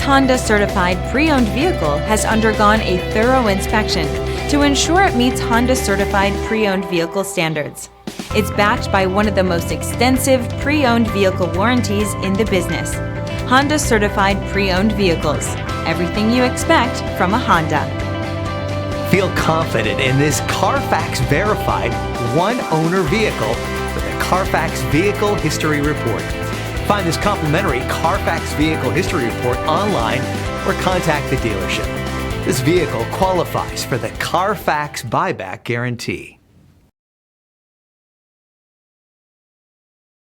Honda certified pre-owned vehicle has undergone a thorough inspection to ensure it meets Honda certified pre-owned vehicle standards. It's backed by one of the most extensive pre-owned vehicle warranties in the business. Honda certified pre-owned vehicles. Everything you expect from a Honda. Feel confident in this Carfax verified one-owner vehicle with a Carfax Vehicle History Report. Find this complimentary Carfax Vehicle History Report online or contact the dealership. This vehicle qualifies for the Carfax Buyback Guarantee.